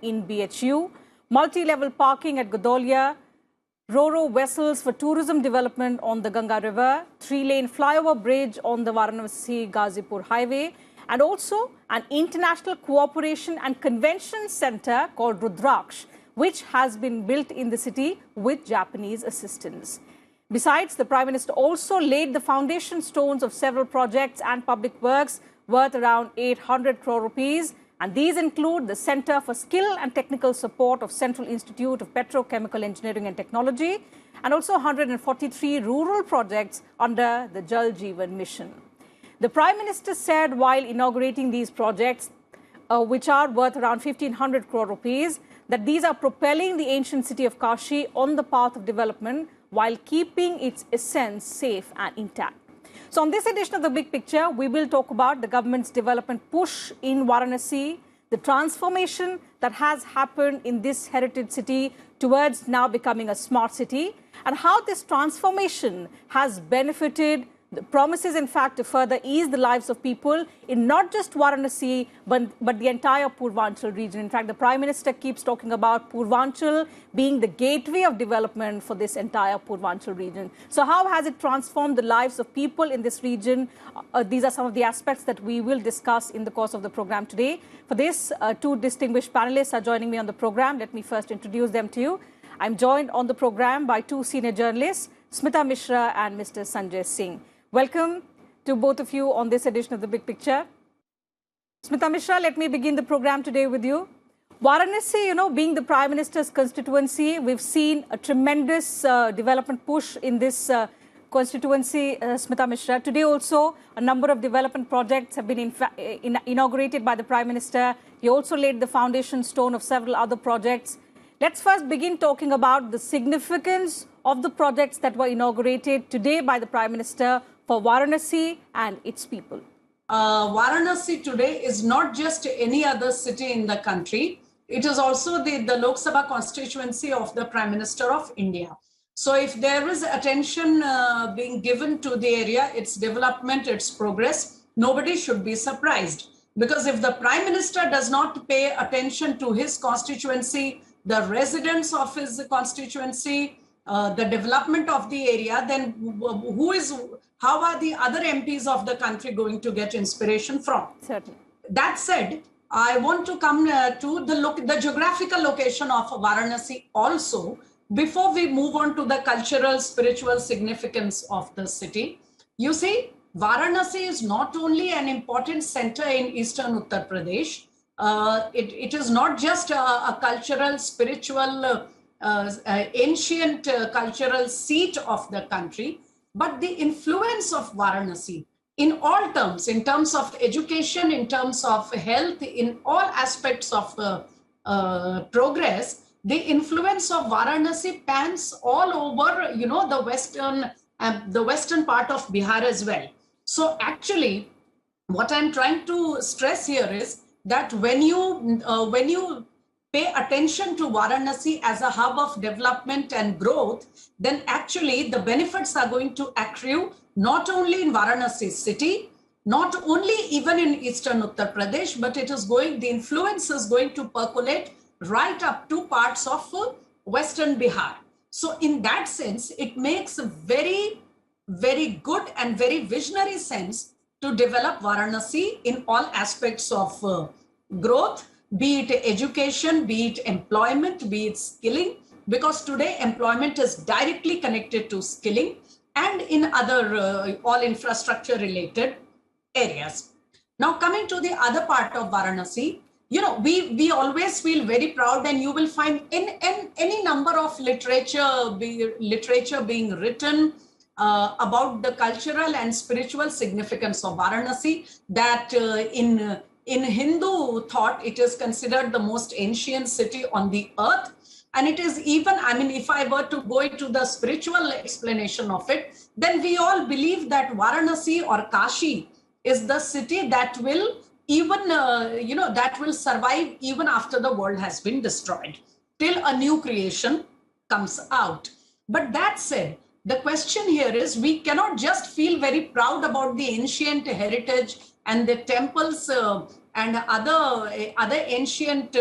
in BHU, multi-level parking at Godauliya, Ro-Ro vessels for tourism development on the Ganga River, 3-lane flyover bridge on the Varanasi Ghazipur Highway, and also an international cooperation and convention center called Rudraksh, which has been built in the city with Japanese assistance. Besides, the Prime Minister also laid the foundation stones of several projects and public works worth around 800 crore rupees. And these include the Center for Skill and Technical Support of Central Institute of Petrochemical Engineering and Technology, and also 143 rural projects under the Jeevan mission. The Prime Minister said while inaugurating these projects, which are worth around 1,500 crore rupees, that these are propelling the ancient city of Kashi on the path of development while keeping its essence safe and intact. So on this edition of The Big Picture, we will talk about the government's development push in Varanasi, the transformation that has happened in this heritage city towards now becoming a smart city, and how this transformation has benefited the promises, in fact, to further ease the lives of people in not just Varanasi, but the entire Purvanchal region. In fact, the Prime Minister keeps talking about Purvanchal being the gateway of development for this entire Purvanchal region. So how has it transformed the lives of people in this region? These are some of the aspects that we will discuss in the course of the program today. For this, two distinguished panelists are joining me on the program. Let me first introduce them to you. I'm joined on the program by two senior journalists, Smita Mishra and Mr. Sanjay Singh. Welcome to both of you on this edition of The Big Picture. Smita Mishra, let me begin the program today with you. Varanasi, being the Prime Minister's constituency, we've seen a tremendous development push in this constituency, Smita Mishra. Today also, a number of development projects have been inaugurated by the Prime Minister. He also laid the foundation stone of several other projects. Let's first begin talking about the significance of the projects that were inaugurated today by the Prime Minister for Varanasi and its people. Varanasi today is not just any other city in the country. It is also the Lok Sabha constituency of the Prime Minister of India. So if there is attention being given to the area, its development, its progress, nobody should be surprised. Because if the Prime Minister does not pay attention to his constituency, the residents of his constituency, the development of the area, then how are the other MPs of the country going to get inspiration from? Certainly. That said, I want to come to the geographical location of Varanasi also, before we move on to the cultural, spiritual significance of the city. You see, Varanasi is not only an important center in eastern Uttar Pradesh. It is not just a cultural, spiritual, ancient cultural seat of the country, but the influence of Varanasi in all terms, in terms of education, in terms of health, in all aspects of progress, the influence of Varanasi pans all over, the western part of Bihar as well. So actually, what I'm trying to stress here is that when you pay attention to Varanasi as a hub of development and growth, then actually the benefits are going to accrue not only in Varanasi city, not only even in eastern Uttar Pradesh, but the influence is going to percolate right up to parts of western Bihar. So in that sense, it makes very, very good and very visionary sense to develop Varanasi in all aspects of growth, be it education, be it employment, be it skilling, because today employment is directly connected to skilling and in other all infrastructure related areas. Now coming to the other part of Varanasi, we always feel very proud, and you will find in any number of literature being written about the cultural and spiritual significance of Varanasi, that in Hindu thought, it is considered the most ancient city on the earth. And it is even, if I were to go into the spiritual explanation of it, then we all believe that Varanasi or Kashi is the city that will that will survive even after the world has been destroyed, till a new creation comes out. But that said, the question here is, we cannot just feel very proud about the ancient heritage and the temples and other ancient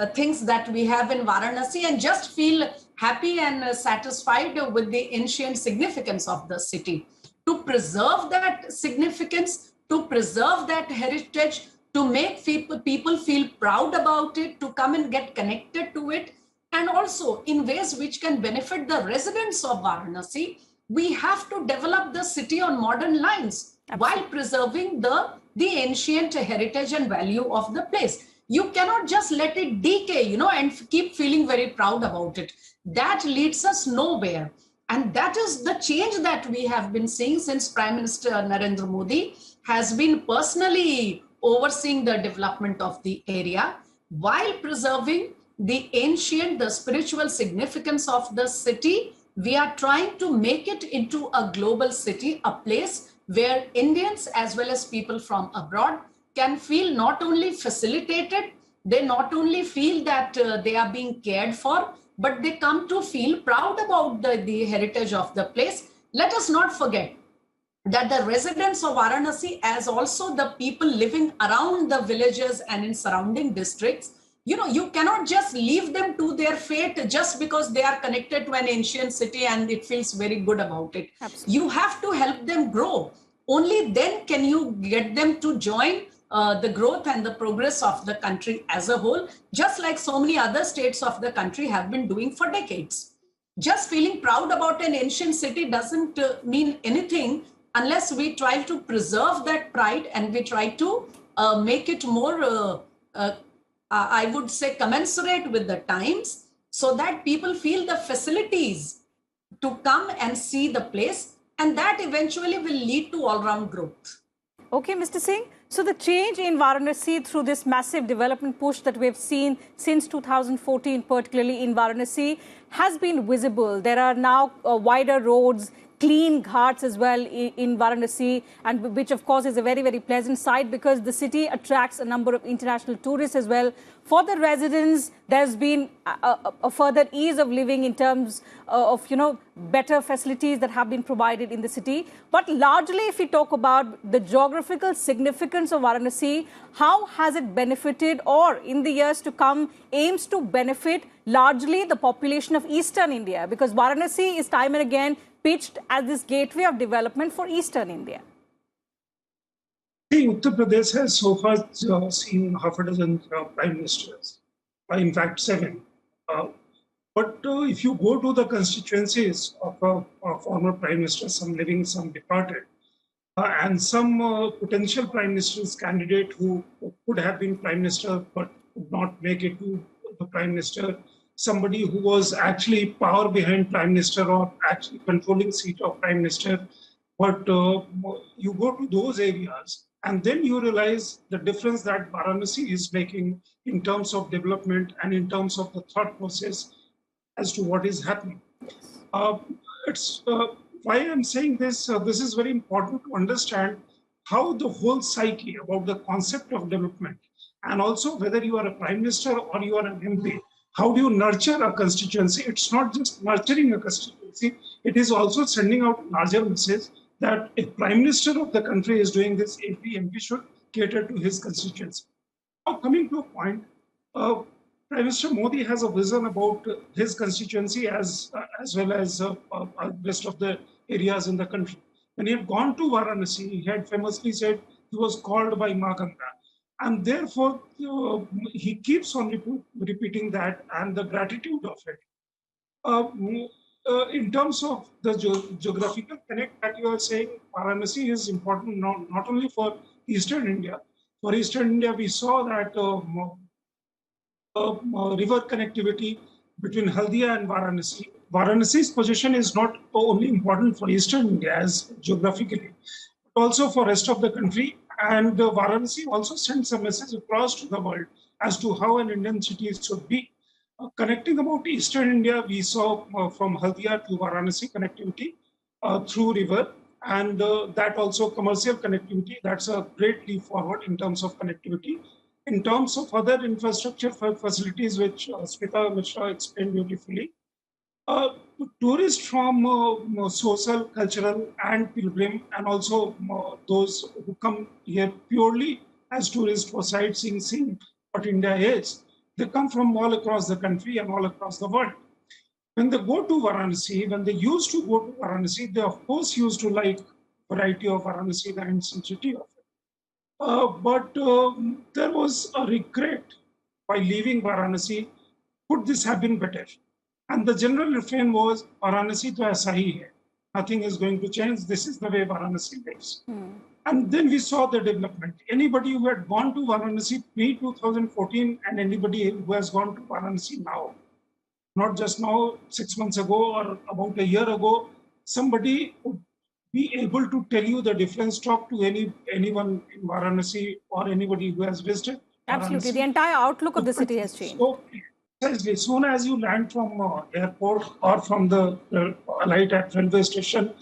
things that we have in Varanasi and just feel happy and satisfied with the ancient significance of the city. To preserve that significance, to preserve that heritage, to make people feel proud about it, to come and get connected to it, and also in ways which can benefit the residents of Varanasi, we have to develop the city on modern lines. Absolutely. While preserving the ancient heritage and value of the place. You cannot just let it decay, and keep feeling very proud about it. That leads us nowhere. And that is the change that we have been seeing since Prime Minister Narendra Modi has been personally overseeing the development of the area while preserving the ancient, the spiritual significance of the city. We are trying to make it into a global city, a place where Indians as well as people from abroad can feel not only facilitated, they not only feel that they are being cared for, but they come to feel proud about the heritage of the place. Let us not forget that the residents of Varanasi, as also the people living around the villages and in surrounding districts, you cannot just leave them to their fate just because they are connected to an ancient city and it feels very good about it. Absolutely. You have to help them grow. Only then can you get them to join the growth and the progress of the country as a whole, just like so many other states of the country have been doing for decades. Just feeling proud about an ancient city doesn't mean anything unless we try to preserve that pride and we try to make it more, I would say, commensurate with the times, so that people feel the facilities to come and see the place, and that eventually will lead to all-round growth. Okay, Mr. Singh. So the change in Varanasi through this massive development push that we've seen since 2014, particularly in Varanasi, has been visible. There are now wider roads, clean ghats as well in Varanasi, and which of course is a very, very pleasant sight because the city attracts a number of international tourists as well. For the residents, there's been a further ease of living in terms of, better facilities that have been provided in the city. But largely, if we talk about the geographical significance of Varanasi, how has it benefited or in the years to come aims to benefit largely the population of Eastern India? Because Varanasi is time and again pitched as this gateway of development for Eastern India. Uttar Pradesh has so far seen half a dozen prime ministers, in fact 7. But if you go to the constituencies of former prime ministers, some living, some departed, and some potential prime ministers candidate who could have been prime minister but could not make it to the prime minister, somebody who was actually power behind prime minister or actually controlling seat of prime minister. But you go to those areas and then you realize the difference that Varanasi is making in terms of development and in terms of the thought process as to what is happening. It's why I'm saying this. This is very important to understand how the whole psyche about the concept of development, and also whether you are a prime minister or you are an MP, how do you nurture a constituency? It's not just nurturing a constituency, it is also sending out a larger message that if prime minister of the country is doing this, MP should cater to his constituency. Now coming to a point, Prime Minister Modi has a vision about his constituency as well as rest of the areas in the country. When he had gone to Varanasi, he had famously said he was called by Ma Ganga. And therefore, he keeps on repeating that and the gratitude of it. In terms of the geographical connect that you are saying, Varanasi is important not only for Eastern India. For Eastern India, we saw that river connectivity between Haldia and Varanasi. Varanasi's position is not only important for Eastern India as geographically, but also for rest of the country. And Varanasi also sends a message across to the world as to how an Indian city should be. Connecting about Eastern India, we saw from Haldia to Varanasi connectivity through river, and that also commercial connectivity. That's a great leap forward in terms of connectivity. In terms of other infrastructure facilities, which Smita Mishra explained beautifully, tourists from social, cultural, and pilgrim, and also those who come here purely as tourists for sightseeing, seeing what India is, They come from all across the country and all across the world. When they go to Varanasi, when they used to go to Varanasi, they of course used to like variety of Varanasi, the ancient city of it. But there was a regret by leaving Varanasi. Could this have been better? And the general refrain was, Varanasi to aisa hi hai. Nothing is going to change. This is the way Varanasi lives. And then we saw the development. Anybody who had gone to Varanasi pre-2014 and anybody who has gone to Varanasi now, not just now, 6 months ago or about a year ago, somebody would be able to tell you the difference. Talk to anyone in Varanasi or anybody who has visited Absolutely. Varanasi. The entire outlook of the city has changed. So, as soon as you land from airport or from the alight at railway station,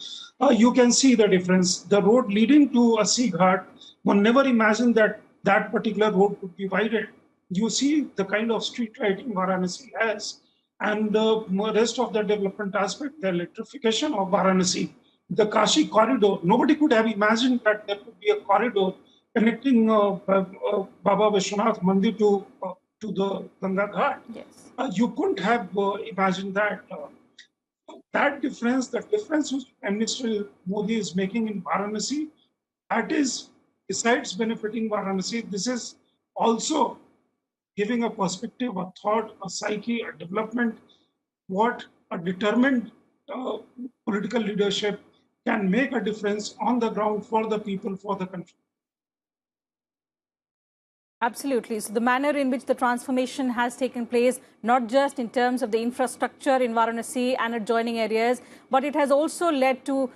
you can see the difference. The road leading to Assi Ghat, one never imagined that that particular road could be widened. You see the kind of street lighting Varanasi has, and the rest of the development aspect, the electrification of Varanasi, the Kashi corridor. Nobody could have imagined that there could be a corridor connecting Baba Vishwanath Mandir to the Ganga Ghat. Yes. You couldn't have imagined that. That difference, the difference which Prime Minister Modi is making in Varanasi, that is, besides benefiting Varanasi, this is also giving a perspective, a thought, a psyche, a development, what a determined political leadership can make a difference on the ground for the people, for the country. Absolutely. So the manner in which the transformation has taken place, not just in terms of the infrastructure in Varanasi and adjoining areas, but it has also led to,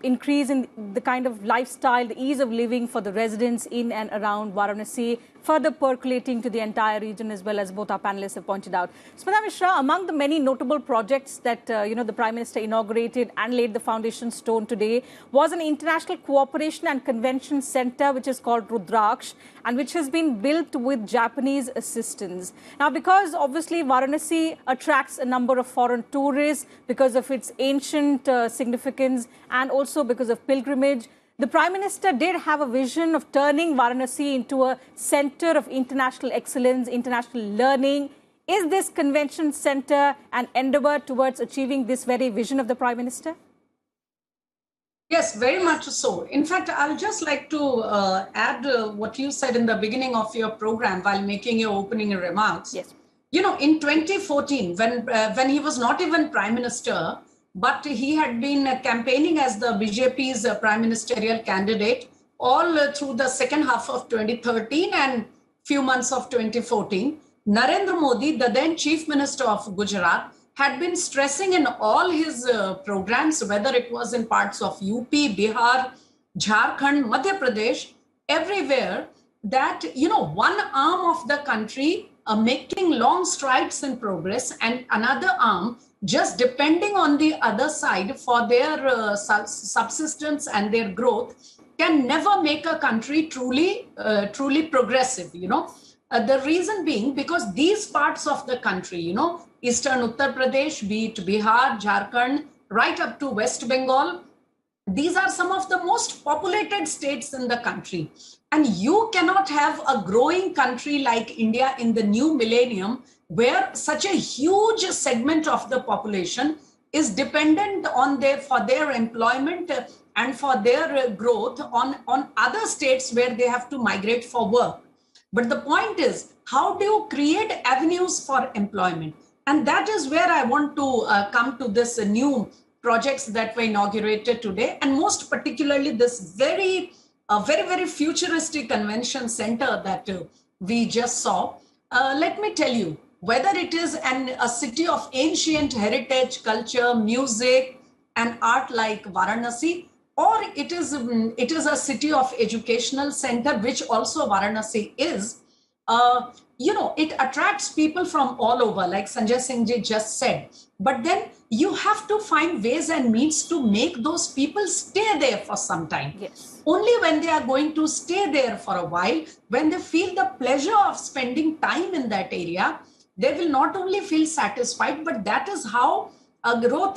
increase in the kind of lifestyle, the ease of living for the residents in and around Varanasi, further percolating to the entire region, as well as both our panelists have pointed out. Smita Mishra, among the many notable projects that, the Prime Minister inaugurated and laid the foundation stone today was an international cooperation and convention center, which is called Rudraksh, and which has been built with Japanese assistance. Now, because obviously Varanasi attracts a number of foreign tourists because of its ancient significance and also because of pilgrimage, the Prime Minister did have a vision of turning Varanasi into a center of international excellence, international learning. Is this convention center an endeavor towards achieving this very vision of the Prime Minister? Yes, very much so. In fact, I'll just like to add what you said in the beginning of your program while making your opening remarks. Yes. In 2014, when he was not even Prime Minister, but he had been campaigning as the BJP's prime ministerial candidate all through the second half of 2013 and few months of 2014. Narendra Modi, the then Chief Minister of Gujarat, had been stressing in all his programs, whether it was in parts of UP, Bihar, Jharkhand, Madhya Pradesh, everywhere, that, one arm of the country making long strides in progress and another arm just depending on the other side for their subsistence and their growth can never make a country truly progressive, the reason being because these parts of the country, Eastern Uttar Pradesh, be it Bihar, Jharkhand, right up to West Bengal, these are some of the most populated states in the country. And you cannot have a growing country like India in the new millennium where such a huge segment of the population is dependent on for their employment and for their growth on other states where they have to migrate for work. But the point is, how do you create avenues for employment? And that is where I want to come to this new projects that were inaugurated today, and most particularly this very futuristic convention center that we just saw. Let me tell you, whether it is a city of ancient heritage, culture, music, and art like Varanasi, or it is a city of educational center, which also Varanasi is, it attracts people from all over, like Sanjay Singh ji just said. But then you have to find ways and means to make those people stay there for some time. Yes. Only when they are going to stay there for a while, when they feel the pleasure of spending time in that area, they will not only feel satisfied, but that is how a growth,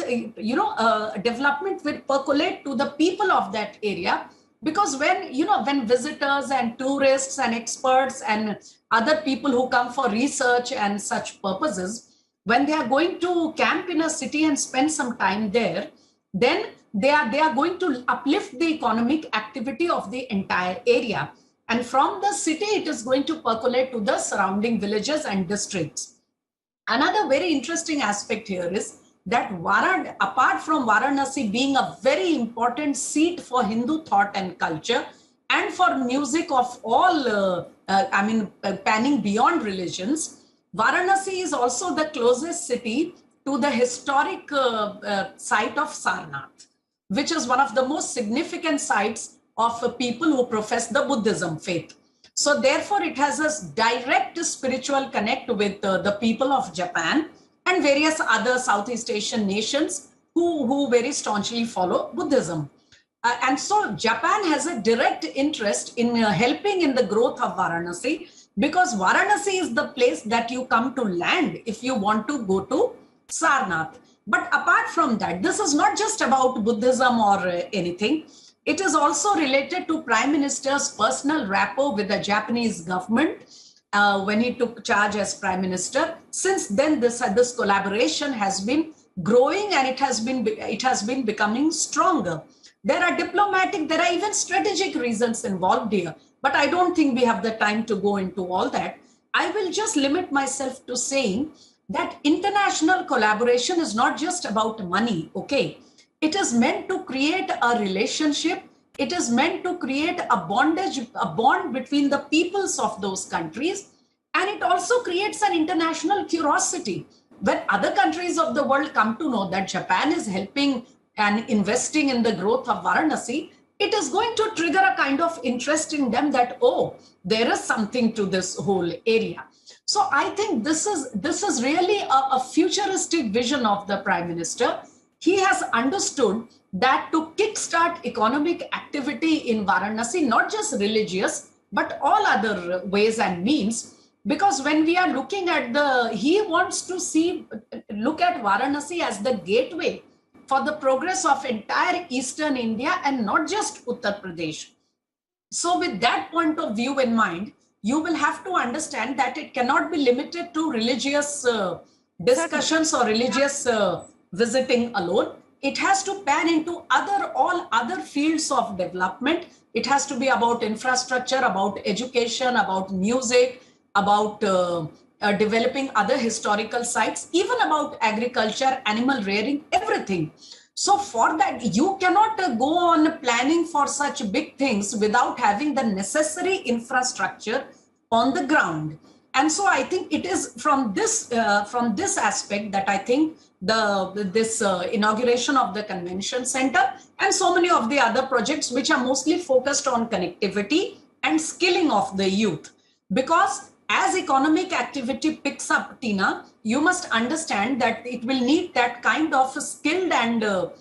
development will percolate to the people of that area, Because when visitors and tourists and experts and other people who come for research and such purposes, when they are going to camp in a city and spend some time there, then they are going to uplift the economic activity of the entire area. And from the city, it is going to percolate to the surrounding villages and districts. Another very interesting aspect here is that apart from Varanasi being a very important seat for Hindu thought and culture and for music of all, panning beyond religions, Varanasi is also the closest city to the historic site of Sarnath, which is one of the most significant sites of people who profess the Buddhism faith. So therefore, it has a direct spiritual connect with the people of Japan and various other Southeast Asian nations who very staunchly follow Buddhism. And so Japan has a direct interest in helping in the growth of Varanasi, because Varanasi is the place that you come to land if you want to go to Sarnath. But apart from that, this is not just about Buddhism or anything. It is also related to Prime Minister's personal rapport with the Japanese government when he took charge as Prime Minister. Since then, this collaboration has been growing and it has been becoming stronger. There are diplomatic, there are even strategic reasons involved here, but I don't think we have the time to go into all that. I will just limit myself to saying that international collaboration is not just about money, okay? It is meant to create a relationship. It is meant to create a bond between the peoples of those countries. And it also creates an international curiosity. When other countries of the world come to know that Japan is helping and investing in the growth of Varanasi, it is going to trigger a kind of interest in them that, oh, there is something to this whole area. So I think this is really a futuristic vision of the Prime Minister. He has understood that to kickstart economic activity in Varanasi, not just religious, but all other ways and means, because when we are looking at he wants to look at Varanasi as the gateway for the progress of entire Eastern India and not just Uttar Pradesh. So with that point of view in mind, you will have to understand that it cannot be limited to religious discussions or religious visiting alone. It has to pan into all other fields of development. It has to be about infrastructure, about education, about music, about developing other historical sites, even about agriculture, animal rearing, everything. So for that, you cannot go on planning for such big things without having the necessary infrastructure on the ground. And so I think it is from this aspect that I think this inauguration of the convention center and so many of the other projects which are mostly focused on connectivity and skilling of the youth. Because as economic activity picks up, Tina, you must understand that it will need that kind of skilled and a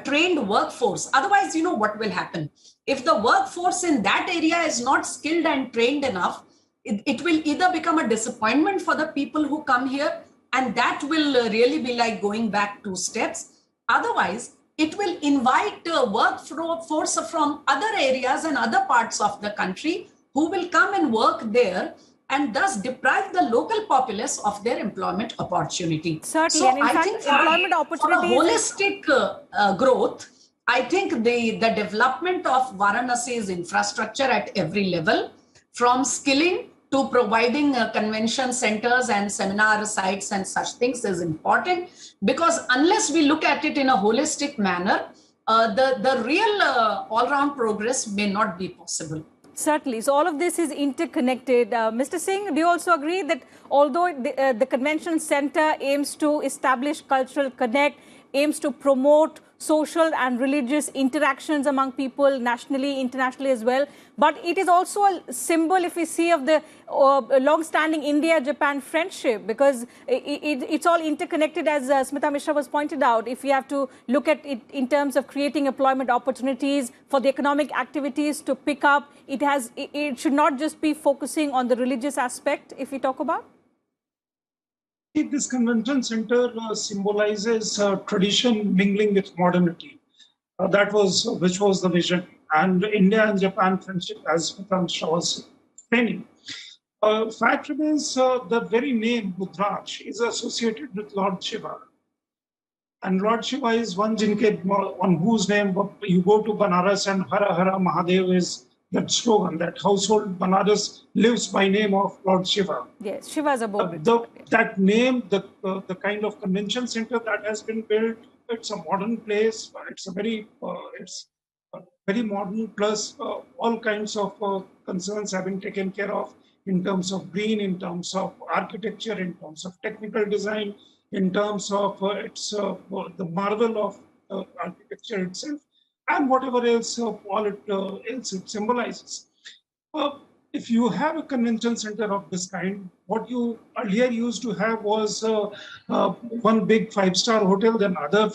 trained workforce. Otherwise, you know what will happen. If the workforce in that area is not skilled and trained enough, it will either become a disappointment for the people who come here, and that will really be like going back 2 steps. Otherwise, it will invite workforce from other areas and other parts of the country who will come and work there, and thus deprive the local populace of their employment opportunity. Certainly, so and in I fact, think employment opportunities, for a holistic growth, I think the development of Varanasi's infrastructure at every level, from skilling to providing convention centers and seminar sites and such things, is important, because unless we look at it in a holistic manner, the real all-round progress may not be possible. Certainly. So all of this is interconnected. Mr. Singh, do you also agree that although the convention center aims to establish cultural connect, aims to promote social and religious interactions among people nationally, internationally as well, but it is also a symbol, if we see, of the long-standing India-Japan friendship, because it's all interconnected, as Smita Mishra was pointed out. If we have to look at it in terms of creating employment opportunities for the economic activities to pick up, it should not just be focusing on the religious aspect, if we talk about. This convention center symbolizes tradition mingling with modernity. Which was the vision. and India and Japan Friendship, as Purvanchal was explaining. Fact remains, the very name Rudraksh is associated with Lord Shiva. And Lord Shiva is one jinke, on whose name you go to Banaras and Hara Hara Mahadev is that slogan, that household Banaras lives by name of Lord Shiva. Yes, Shiva is a board. That name, the kind of convention center that has been built, it's a modern place. It's a very modern, plus all kinds of concerns have been taken care of in terms of green, in terms of architecture, in terms of technical design, in terms of the marvel of architecture itself, and whatever else else it symbolizes. If you have a convention center of this kind, what you earlier used to have was one big 5-star hotel, then other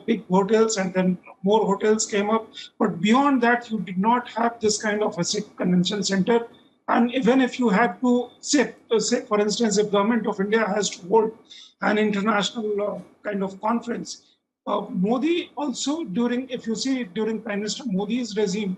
big hotels, and then more hotels came up. But beyond that, you did not have this kind of a convention center. And even if you had to say, for instance, if Government of India has to hold an international kind of conference, Modi also if you see during Prime Minister Modi's regime,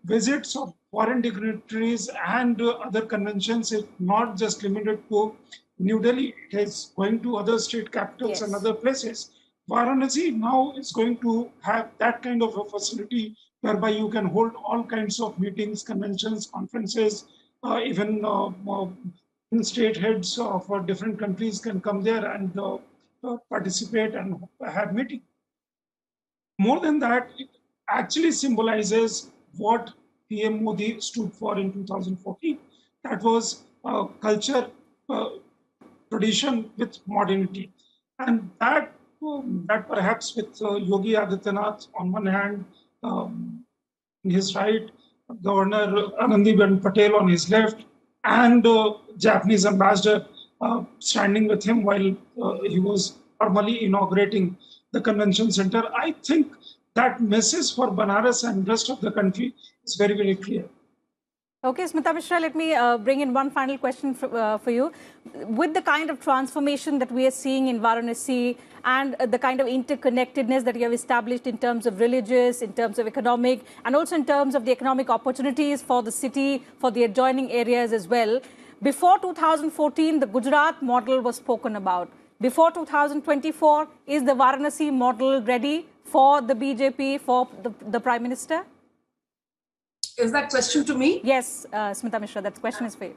visits of foreign dignitaries and other conventions is not just limited to New Delhi. It is going to other state capitals and other places. Varanasi now is going to have that kind of a facility whereby you can hold all kinds of meetings, conventions, conferences, even state heads of different countries can come there and participate and have meetings. More than that, it actually symbolizes what PM Modi stood for in 2014. That was culture, tradition with modernity. And that perhaps with Yogi Adityanath on one hand, his right, Governor Anandiben Patel on his left, and Japanese ambassador standing with him while he was formally inaugurating the convention center. I think that message for Banaras and rest of the country is very, very clear. Okay, Smita Mishra, let me bring in one final question for you. With the kind of transformation that we are seeing in Varanasi and the kind of interconnectedness that you have established in terms of religious, in terms of economic, and also in terms of the economic opportunities for the city, for the adjoining areas as well, before 2014, the Gujarat model was spoken about. Before 2024, is the Varanasi model ready for the BJP, for the Prime Minister? Is that question to me? Yes, Smita Mishra, that question is for you.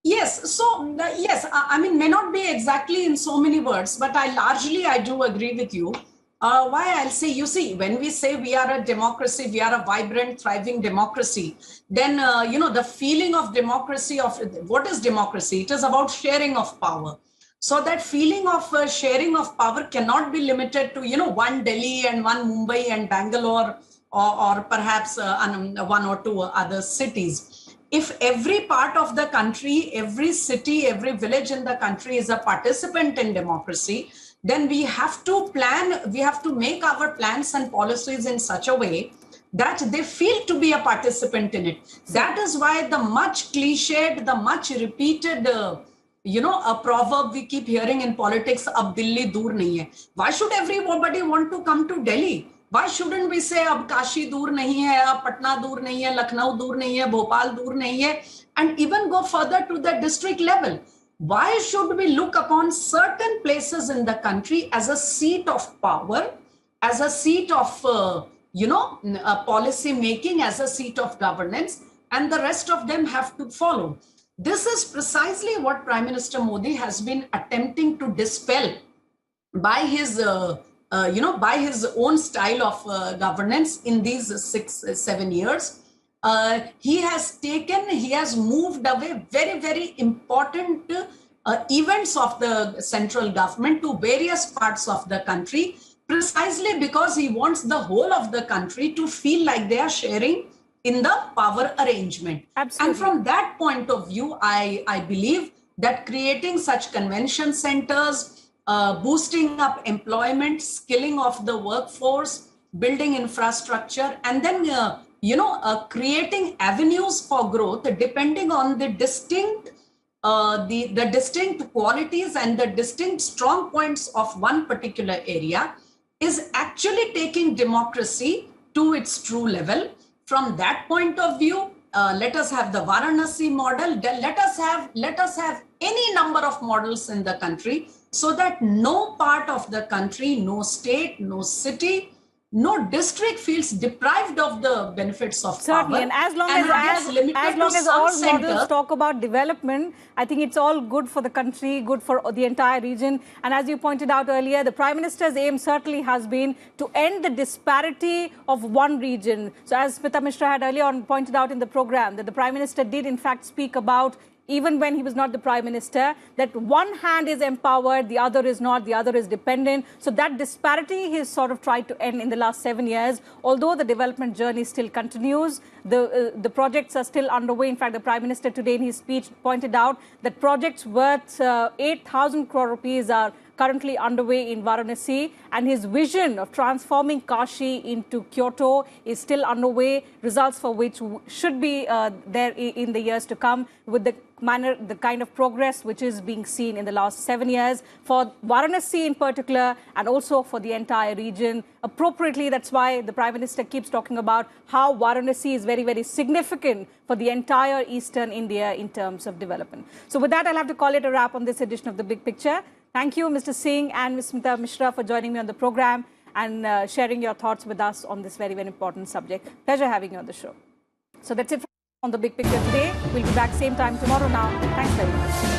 Yes, so yes, I mean, may not be exactly in so many words, but I do agree with you. Why I'll say, you see, when we say we are a democracy, we are a vibrant, thriving democracy, then, the feeling of democracy, what is democracy? It is about sharing of power. So that feeling of sharing of power cannot be limited to, one Delhi and one Mumbai and Bangalore, or perhaps one or two other cities. If every part of the country, every city, every village in the country is a participant in democracy, then we have to make our plans and policies in such a way that they feel to be a participant in it. That is why the much cliched, the much repeated, a proverb we keep hearing in politics, ab Delhi dur nahi hai. Why should everybody want to come to Delhi? Why shouldn't we say ab Kashi dur nahi hai, ab Patna dur nahi hai, Lucknow dur nahi hai, Bhopal dur nahi hai, and even go further to the district level? Why should we look upon certain places in the country as a seat of power, as a seat of, policy making, as a seat of governance, and the rest of them have to follow? This is precisely what Prime Minister Modi has been attempting to dispel by his by his own style of governance in these 6-7 years. He has moved away very, very important events of the central government to various parts of the country, precisely because he wants the whole of the country to feel like they are sharing in the power arrangement. Absolutely. And from that point of view, I believe that creating such convention centers, boosting up employment, skilling of the workforce, building infrastructure, and then creating avenues for growth depending on the distinct the distinct qualities and the distinct strong points of one particular area is actually taking democracy to its true level. From that point of view, let us have the Varanasi model. Let us have any number of models in the country, so that no part of the country, no state, no city, no district feels deprived of the benefits of Certainly, power. and as long as all models talk about development, I think it's all good for the country, good for the entire region. And as you pointed out earlier, the Prime Minister's aim certainly has been to end the disparity of one region. So as Smita Mishra had earlier on pointed out in the program, that the Prime Minister did in fact speak about, even when he was not the Prime Minister, that one hand is empowered, the other is not, the other is dependent. So that disparity he has sort of tried to end in the last 7 years. Although the development journey still continues, the projects are still underway. In fact, the Prime Minister today in his speech pointed out that projects worth 8,000 crore rupees are currently underway in Varanasi, and his vision of transforming Kashi into Kyoto is still underway, results for which should be there in the years to come, with the kind of progress which is being seen in the last 7 years for Varanasi in particular, and also for the entire region. Appropriately, that's why the Prime Minister keeps talking about how Varanasi is very, very significant for the entire Eastern India in terms of development. So with that, I'll have to call it a wrap on this edition of The Big Picture. Thank you, Mr. Singh and Ms. Smita Mishra, for joining me on the program and sharing your thoughts with us on this very, very important subject. Pleasure having you on the show. So that's it on The Big Picture today. We'll be back same time tomorrow now. Thanks very much.